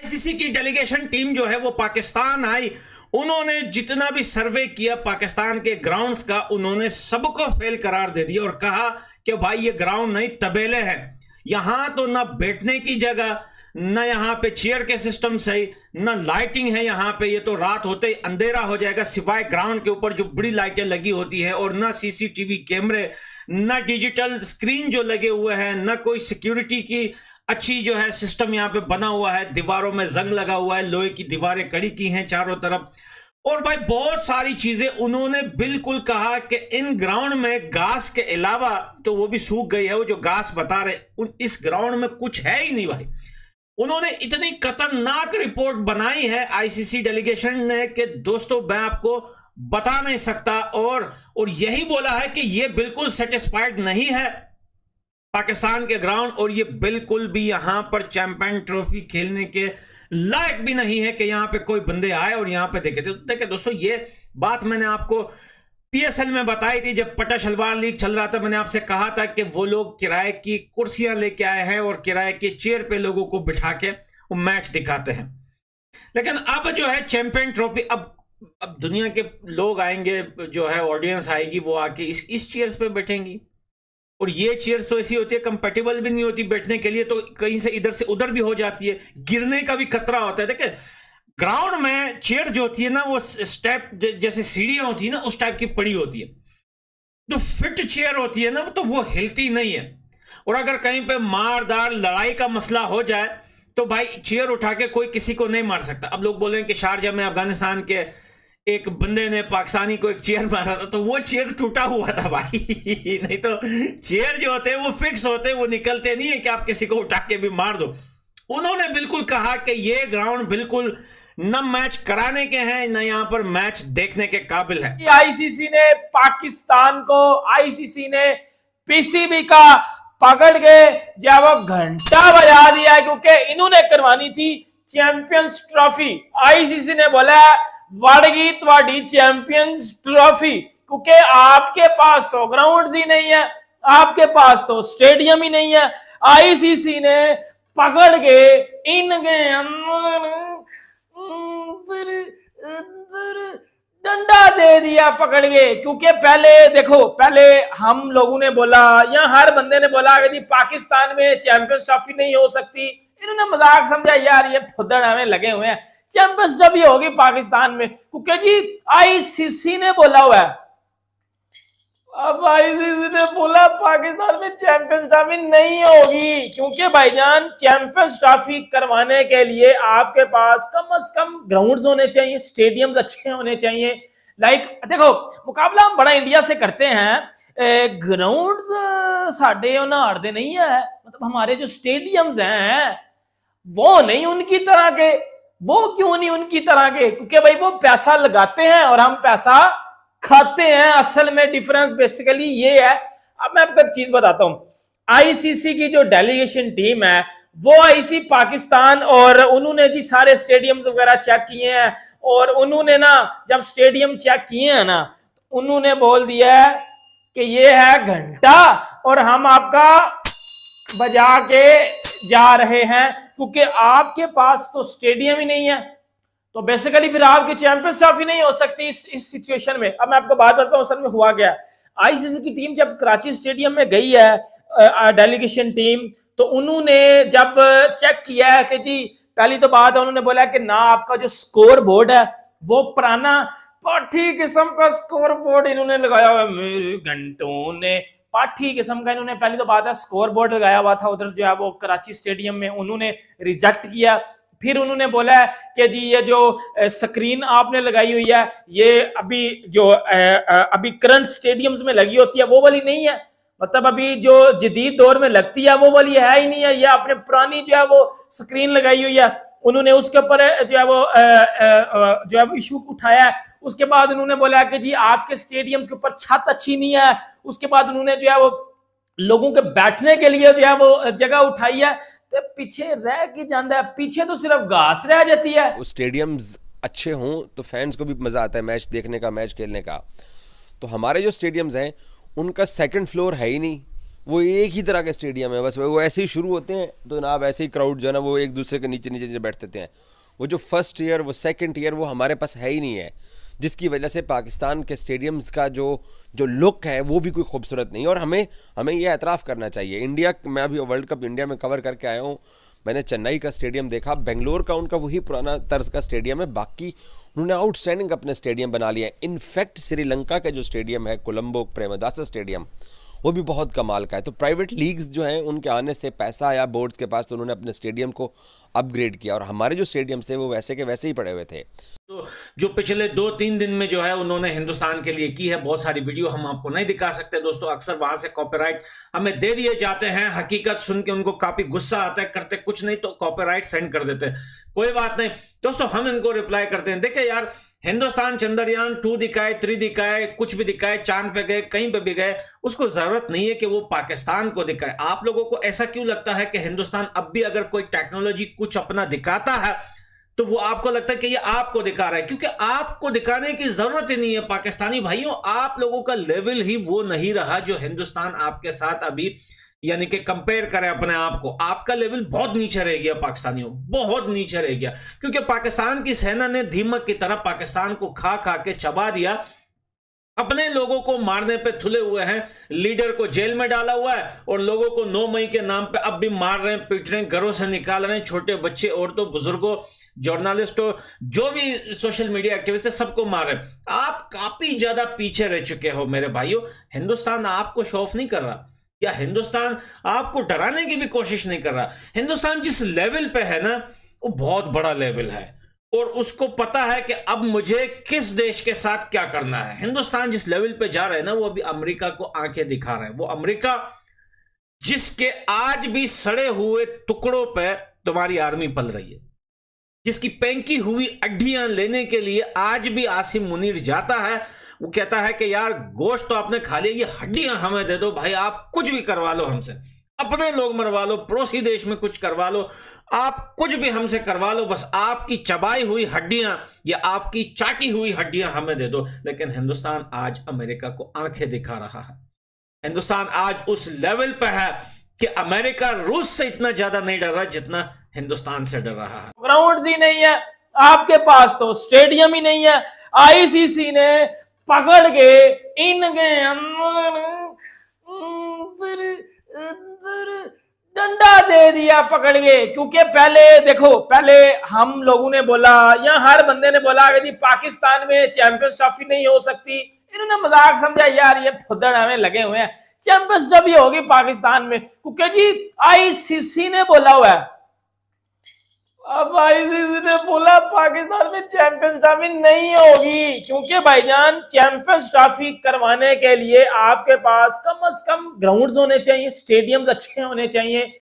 ICC की delegation team जो है वो पाकिस्तान आई। उन्होंने जितना भी सर्वे किया पाकिस्तान के ग्राउंड्स का, उन्होंने सबको फेल करार दे दिया और कहा कि भाई ये ग्राउंड नहीं तबेले है, यहां तो ना बैठने की जगह, ना यहां पे चेयर के सिस्टम सही, ना लाइटिंग है यहां पे, ये तो रात होते ही अंधेरा हो जाएगा सिवाय ग्राउंड के ऊपर जो बड़ी लाइटें लगी होती है, और ना सीसीटीवी कैमरे, ना डिजिटल स्क्रीन जो लगे हुए हैं, ना कोई सिक्योरिटी की अच्छी जो है सिस्टम यहां पे बना हुआ है, दीवारों में जंग लगा हुआ है, लोहे की दीवारें कड़ी की हैं चारों तरफ। और भाई बहुत सारी चीजें उन्होंने बिल्कुल कहा कि इन ग्राउंड में घास के अलावा, तो वो भी सूख गई है, वो जो घास बता रहे इस ग्राउंड में कुछ है ही नहीं भाई। उन्होंने इतनी खतरनाक रिपोर्ट बनाई है आईसीसी डेलीगेशन ने कि दोस्तों मैं आपको बता नहीं सकता। और यही बोला है कि ये बिल्कुल सेटिस्फाइड नहीं है पाकिस्तान के ग्राउंड, और ये बिल्कुल भी यहां पर चैंपियन ट्रॉफी खेलने के लायक भी नहीं है कि यहां पे कोई बंदे आए और यहां पे देखे। देखिए दोस्तों, ये बात मैंने आपको पीएसएल में बताई थी जब पटा शलवार लीग चल रहा था। मैंने आपसे कहा था कि वो लोग किराए की कुर्सियां लेके आए हैं और किराए की चेयर पे लोगों को बिठा के वो मैच दिखाते हैं। लेकिन अब जो है चैंपियन ट्रॉफी, अब दुनिया के लोग आएंगे, जो है ऑडियंस आएगी, वो आके इस चेयर्स पे बैठेंगी, और ये चेयर्स तो ऐसी होती है कंफर्टेबल भी नहीं होती बैठने के लिए, तो कहीं से इधर से उधर भी हो जाती है, गिरने का भी खतरा होता है। देखिए ग्राउंड में चेयर जो होती है ना, वो स्टेप जैसे सीढ़ियां होती है ना, उस टाइप की पड़ी होती है। जो फिट चेयर होती है ना, तो वो हिलती नहीं है, और अगर कहीं पे मारदार लड़ाई का मसला हो जाए तो भाई चेयर उठा के कोई किसी को नहीं मार सकता। अब लोग बोल रहे हैं कि शारजा में अफगानिस्तान के एक बंदे ने पाकिस्तानी को एक चेयर मारा था, तो वो चेयर टूटा हुआ था भाई नहीं तो चेयर जो होते हैं वो फिक्स होते हैं, वो निकलते नहीं है कि आप किसी को उठा के भी मार दो। उन्होंने बिल्कुल कहा कि ये ग्राउंड बिल्कुल न मैच कराने के हैं, न यहां पर मैच देखने के काबिल है। आईसीसी ने पाकिस्तान को, आईसीसी ने पीसीबी का पकड़ के जब वो घंटा बजा दिया, क्योंकि इन्होंने करवानी थी चैंपियंस ट्रॉफी। आईसीसी ने बोला वाड़गी त्वाड़ी चैंपियंस ट्रॉफी, क्योंकि आपके पास तो ग्राउंड ही नहीं है, आपके पास तो स्टेडियम ही नहीं है। आईसीसी ने पकड़ के इनके डंडा दे दिया पकड़ के। क्योंकि पहले देखो, पहले हम लोगों ने बोला या हर बंदे ने बोला कि पाकिस्तान में चैंपियंस ट्रॉफी नहीं हो सकती। इन्होंने मजाक समझा, यार ये फुद्दड़ हमें लगे हुए हैं, चैंपियंस ट्रॉफी होगी पाकिस्तान में, क्योंकि जी आईसीसी ने बोला हुआ है। अब आईसीसी ने बोला पाकिस्तान में चैंपियंस ट्रॉफी नहीं होगी, क्योंकि भाईजान चैंपियंस ट्रॉफी करवाने के लिए आपके पास कम से कम ग्राउंड्स होने चाहिए, स्टेडियम्स अच्छे होने चाहिए। लाइक देखो, मुकाबला हम बड़ा इंडिया से करते हैं, ग्राउंड्स साढ़े उन्हाड़ दे नहीं है, मतलब हमारे जो स्टेडियम्स हैं वो नहीं उनकी तरह के। वो क्यों नहीं उनकी तरह के? क्योंकि भाई वो पैसा लगाते हैं और हम पैसा खाते हैं। असल में डिफरेंस बेसिकली ये है। अब मैं आपको एक चीज बताता हूं, आईसीसी की जो डेलीगेशन टीम है वो आई सी पाकिस्तान, और उन्होंने जी सारे स्टेडियम्स वगैरह चेक किए हैं, और उन्होंने ना जब स्टेडियम चेक किए हैं ना, उन्होंने बोल दिया है कि ये है घंटा और हम आपका बजा के जा रहे हैं, क्योंकि आपके पास तो स्टेडियम ही नहीं है। तो बेसिकली फिर आपकी चैंपियंस ट्रॉफी नहीं हो सकती इस सिचुएशन में। अब मैं आपको बात बताता हूं असल में हुआ गया। आईसीसी की टीम जब कराची स्टेडियम में गई है डेलीगेशन टीम, तो उन्होंने जब चेक किया है कि जी पहली तो बात है, उन्होंने बोला कि ना आपका जो स्कोर बोर्ड है वो पुराना पाठी किस्म का स्कोर बोर्ड इन्होंने लगाया हुआ है। मेरे घंटों ने पाठी किस्म का इन्होंने पहली तो बात है स्कोर बोर्ड लगाया हुआ था उधर जो है वो कराची स्टेडियम में, उन्होंने रिजेक्ट किया। फिर उन्होंने बोला है कि जी ये जो स्क्रीन आपने लगाई हुई है ये अभी जो अभी करंट स्टेडियम्स में लगी होती है वो वाली नहीं है, मतलब अभी जो जदीद दौर में लगती है वो वाली है ही नहीं है, ये आपने पुरानी जो है वो स्क्रीन लगाई हुई है। उन्होंने उसके ऊपर जो है वो इशू उठाया है। उसके बाद उन्होंने बोला कि जी आपके स्टेडियम के ऊपर छत अच्छी नहीं है। उसके बाद उन्होंने जो है वो लोगों के बैठने के लिए जो है वो जगह उठाई है, तो पीछे रह के जाता है, पीछे तो सिर्फ घास रह जाती है। स्टेडियम्स अच्छे हों तो फैंस को भी मजा आता है मैच देखने का, मैच खेलने का। तो हमारे जो स्टेडियम्स हैं उनका सेकंड फ्लोर है ही नहीं, वो एक ही तरह के स्टेडियम है, बस वो ऐसे ही शुरू होते हैं तो जनाब ऐसे ही क्राउड जो है ना वो एक दूसरे के नीचे नीचे नीचे बैठते हैं। वो जो फर्स्ट ईयर वो सेकंड ईयर वो हमारे पास है ही नहीं है, जिसकी वजह से पाकिस्तान के स्टेडियम्स का जो लुक है वो भी कोई खूबसूरत नहीं है। और हमें ये एतराफ़ करना चाहिए। इंडिया, मैं अभी वर्ल्ड कप इंडिया में कवर करके आया हूँ, मैंने चेन्नई का स्टेडियम देखा, बेंगलोर का उनका वही पुराना तर्ज का स्टेडियम है, बाकी उन्होंने आउटस्टैंडिंग अपने स्टेडियम बना लिया है। इनफैक्ट श्रीलंका का जो स्टेडियम है कोलंबो प्रेमदासा स्टेडियम, वो भी बहुत कमाल का है। तो प्राइवेट लीग्स जो हैं उनके आने से पैसा आया बोर्ड्स के पास, तो उन्होंने अपने स्टेडियम को अपग्रेड किया, और हमारे जो स्टेडियम्स हैं वो वैसे के वैसे ही पड़े हुए थे। तो जो पिछले 2-3 दिन में जो है उन्होंने हिंदुस्तान के लिए की है, बहुत सारी वीडियो हम आपको नहीं दिखा सकते दोस्तों, अक्सर वहां से कॉपीराइट हमें दे दिए जाते हैं। हकीकत सुन के उनको काफी गुस्सा आता है, करते कुछ नहीं तो कॉपीराइट सेंड कर देते हैं। कोई बात नहीं दोस्तों, हम इनको रिप्लाई करते हैं। देखिए यार, हिंदुस्तान चंद्रयान 2 दिखाए, 3 दिखाए, कुछ भी दिखाए, चांद पे गए, कहीं पे भी गए, उसको जरूरत नहीं है कि वो पाकिस्तान को दिखाए। आप लोगों को ऐसा क्यों लगता है कि हिंदुस्तान अब भी अगर कोई टेक्नोलॉजी कुछ अपना दिखाता है तो वो आपको लगता है कि ये आपको दिखा रहा है? क्योंकि आपको दिखाने की जरूरत ही नहीं है पाकिस्तानी भाइयों। आप लोगों का लेवल ही वो नहीं रहा जो हिंदुस्तान आपके साथ अभी यानी कि कंपेयर करें अपने आप को। आपका लेवल बहुत नीचे रह गया पाकिस्तानियों, बहुत नीचे रह गया, क्योंकि पाकिस्तान की सेना ने दीमक की तरह पाकिस्तान को खा खा के चबा दिया। अपने लोगों को मारने पे तुले हुए हैं, लीडर को जेल में डाला हुआ है और लोगों को 9 मई के नाम पे अब भी मार रहे हैं, पीट रहे हैं, घरों से निकाल रहे हैं, छोटे बच्चे, औरतों, बुजुर्गों, जर्नलिस्टों, जो भी सोशल मीडिया एक्टिविस्ट है, सबको मार रहे हैं। आप काफी ज्यादा पीछे रह चुके हो मेरे भाइयों। हिंदुस्तान आपको शो ऑफ नहीं कर रहा, या हिंदुस्तान आपको डराने की भी कोशिश नहीं कर रहा। हिंदुस्तान जिस लेवल पे है ना, वो बहुत बड़ा लेवल है और उसको पता है कि अब मुझे किस देश के साथ क्या करना है। हिंदुस्तान जिस लेवल पे जा रहा है ना, वो अभी अमेरिका को आंखें दिखा रहा है। वो अमेरिका जिसके आज भी सड़े हुए टुकड़ों पे तुम्हारी आर्मी पल रही है, जिसकी पेंकी हुई अड्डियां लेने के लिए आज भी आसिम मुनीर जाता है। वो कहता है कि यार गोश्त तो आपने खा लिया, ये हड्डियां हमें दे दो भाई, आप कुछ भी करवा लो हमसे, अपने लोग मरवा लो, पड़ोसी देश में कुछ करवा लो, आप कुछ भी हमसे करवा लो, बस आपकी चबाई हुई हड्डियां या आपकी चाटी हुई हड्डियां हमें दे दो। लेकिन हिंदुस्तान आज अमेरिका को आंखें दिखा रहा है। हिंदुस्तान आज उस लेवल पर है कि अमेरिका रूस से इतना ज्यादा नहीं डर रहा जितना हिंदुस्तान से डर रहा है। ग्राउंड ही नहीं है आपके पास, तो स्टेडियम ही नहीं है। आईसीसी ने पकड़ के इनके डंडा दे दिया पकड़ के। क्योंकि पहले देखो, पहले हम लोगों ने बोला या हर बंदे ने बोला कि पाकिस्तान में चैंपियंस ट्रॉफी नहीं हो सकती। इन्होंने मजाक समझा, यार ये फुद्दड़ हमें लगे हुए हैं, चैंपियंस ट्रॉफी होगी पाकिस्तान में, क्योंकि जी आईसीसी ने बोला हुआ है। अब आईसीसी ने बोला पाकिस्तान में चैंपियंस ट्रॉफी नहीं होगी, क्योंकि भाईजान चैंपियंस ट्रॉफी करवाने के लिए आपके पास कम से कम ग्राउंड्स होने चाहिए, स्टेडियम्स अच्छे होने चाहिए,